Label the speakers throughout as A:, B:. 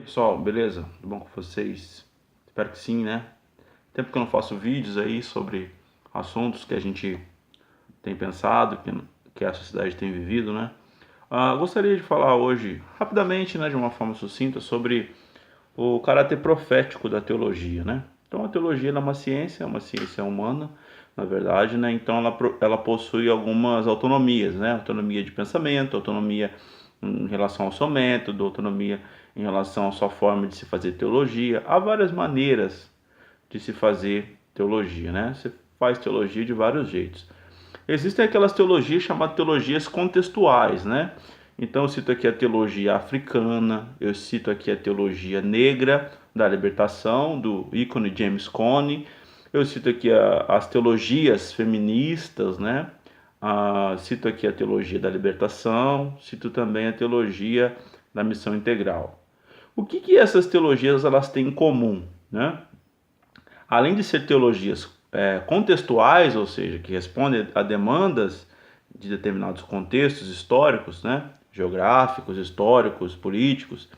A: Pessoal, beleza? Tudo bom com vocês? Espero que sim, né? Tempo que eu não faço vídeos aí sobre assuntos que a gente tem pensado, que a sociedade tem vivido, né? Gostaria de falar hoje, rapidamente, né, de uma forma sucinta, sobre o caráter profético da teologia, né? Então, a teologia ela é uma ciência humana, na verdade, né? Então, ela possui algumas autonomias, né? Autonomia de pensamento, autonomia em relação ao seu método, autonomia em relação à sua forma de se fazer teologia. Há várias maneiras de se fazer teologia, né? Você faz teologia de vários jeitos. Existem aquelas teologias chamadas teologias contextuais, né? Então eu cito aqui a teologia africana, eu cito aqui a teologia negra da libertação, do ícone James Cone, eu cito aqui as teologias feministas, né? Cito aqui a teologia da libertação, cito também a teologia da missão integral. O que essas teologias elas têm em comum, né? Além de ser teologias contextuais, ou seja, que respondem a demandas de determinados contextos históricos, né? Geográficos, históricos, políticos,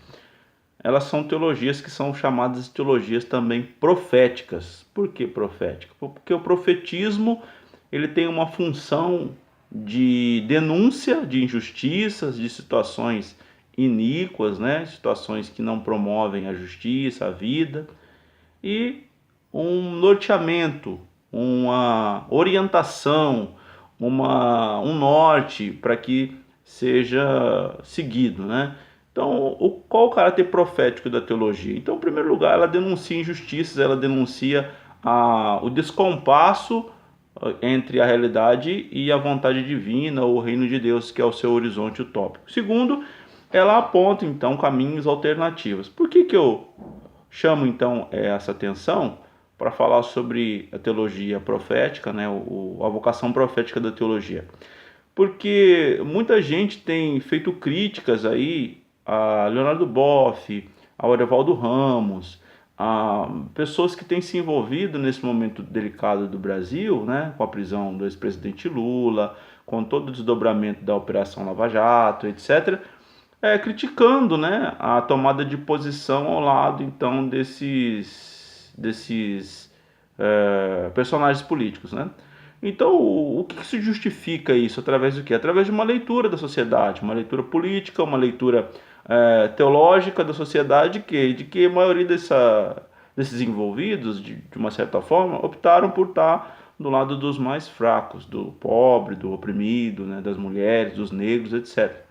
A: elas são teologias que são chamadas de teologias também proféticas. Por que profética? Porque o profetismo ele tem uma função de denúncia de injustiças, de situações iníquas, né? Situações que não promovem a justiça, a vida, e um norteamento, uma orientação, um norte para que seja seguido, né? Então, qual o caráter profético da teologia? Então, em primeiro lugar, ela denuncia injustiças, ela denuncia o descompasso entre a realidade e a vontade divina, ou o reino de Deus, que é o seu horizonte utópico. Segundo, ela aponta, então, caminhos alternativos. Por que eu chamo, então, essa atenção para falar sobre a teologia profética, né, a vocação profética da teologia? Porque muita gente tem feito críticas aí a Leonardo Boff, a Evaldo Ramos, a pessoas que têm se envolvido nesse momento delicado do Brasil, né, com a prisão do ex-presidente Lula, com todo o desdobramento da Operação Lava Jato, etc., criticando, né, a tomada de posição ao lado então desses personagens políticos, né? Então, o que se justifica isso? Através do quê? Através de uma leitura da sociedade, uma leitura política, uma leitura teológica da sociedade, de que a maioria desses envolvidos, de uma certa forma, optaram por estar do lado dos mais fracos, do pobre, do oprimido, né, das mulheres, dos negros, etc.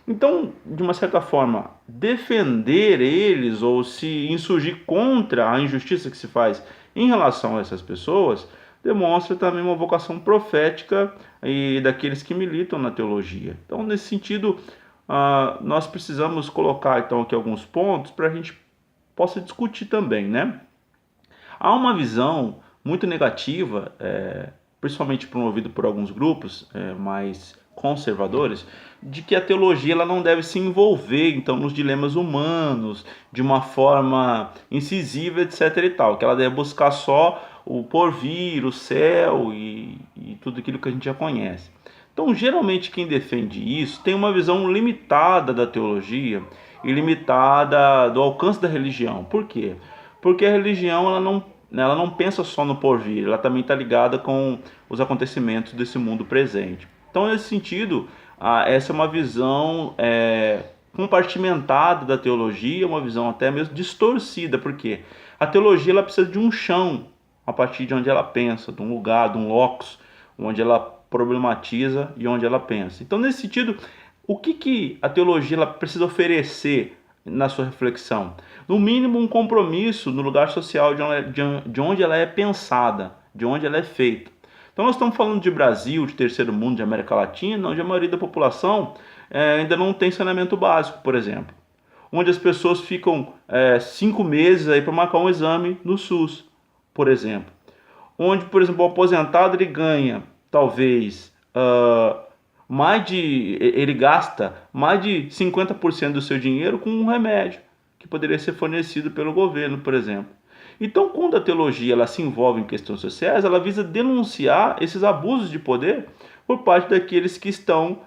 A: Então, de uma certa forma, defender eles ou se insurgir contra a injustiça que se faz em relação a essas pessoas demonstra também uma vocação profética e daqueles que militam na teologia. Então, nesse sentido, nós precisamos colocar então aqui alguns pontos para a gente possa discutir também, né? Há uma visão muito negativa, principalmente promovida por alguns grupos mais conservadores, de que a teologia ela não deve se envolver então nos dilemas humanos de uma forma incisiva, etc. e tal, que ela deve buscar só o porvir, o céu e tudo aquilo que a gente já conhece. Então, geralmente quem defende isso tem uma visão limitada da teologia e limitada do alcance da religião. Por quê? Porque a religião ela não pensa só no porvir, ela também está ligada com os acontecimentos desse mundo presente. Então, nesse sentido, essa é uma visão compartimentada da teologia, uma visão até mesmo distorcida, porque a teologia ela precisa de um chão a partir de onde ela pensa, de um lugar, de um locus, onde ela problematiza e onde ela pensa. Então, nesse sentido, o que a teologia ela precisa oferecer na sua reflexão? No mínimo, um compromisso no lugar social de onde ela é pensada, de onde ela é feita. Então nós estamos falando de Brasil, de terceiro mundo, de América Latina, onde a maioria da população ainda não tem saneamento básico, por exemplo. Onde as pessoas ficam 5 meses aí para marcar um exame no SUS, por exemplo. Onde, por exemplo, o aposentado ele ganha, talvez, ele gasta mais de 50% do seu dinheiro com um remédio que poderia ser fornecido pelo governo, por exemplo. Então, quando a teologia ela se envolve em questões sociais, ela visa denunciar esses abusos de poder por parte daqueles que estão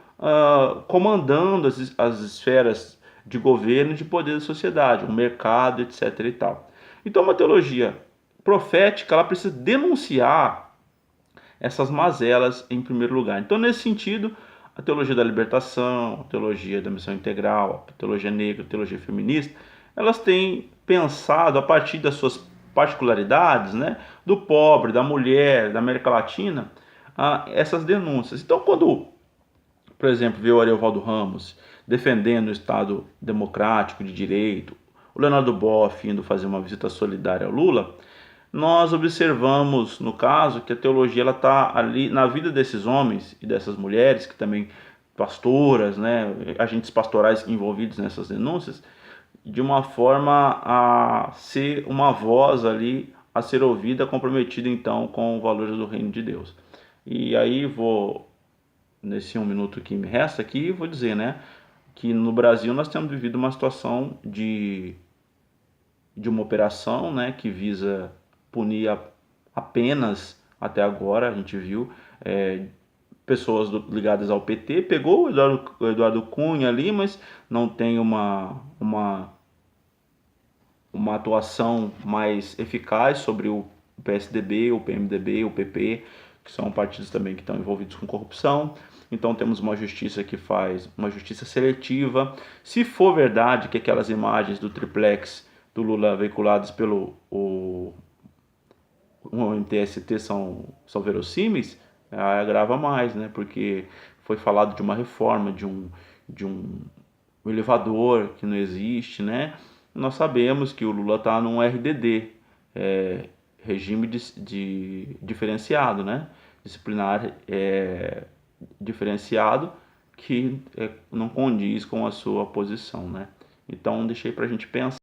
A: comandando as esferas de governo e de poder da sociedade, o mercado, etc. e tal. Então, uma teologia profética, ela precisa denunciar essas mazelas em primeiro lugar. Então, nesse sentido, a teologia da libertação, a teologia da missão integral, a teologia negra, a teologia feminista, elas têm pensado a partir das suas particularidades, né, do pobre, da mulher, da América Latina, essas denúncias. Então, quando, por exemplo, vê o Ariovaldo Ramos defendendo o Estado democrático de direito, o Leonardo Boff indo fazer uma visita solidária ao Lula, nós observamos, no caso, que a teologia está ali na vida desses homens e dessas mulheres, que também pastoras, né, agentes pastorais envolvidos nessas denúncias, de uma forma a ser uma voz ali a ser ouvida, comprometida então com os valores do reino de Deus. E aí vou, nesse 1 minuto que me resta aqui, vou dizer, né, que no Brasil nós temos vivido uma situação de uma operação, né, que visa punir apenas, até agora, a gente viu, pessoas ligadas ao PT, pegou o Eduardo Cunha ali, mas não tem uma atuação mais eficaz sobre o PSDB, o PMDB, o PP, que são partidos também que estão envolvidos com corrupção. Então temos uma justiça que faz uma justiça seletiva. Se for verdade que aquelas imagens do triplex do Lula veiculadas pelo o MTST são verossímeis, agrava mais, né? Porque foi falado de uma reforma, de um elevador que não existe, né? Nós sabemos que o Lula está num RDD, regime de diferenciado, né? Disciplinar diferenciado, que não condiz com a sua posição, né? Então deixei para a gente pensar.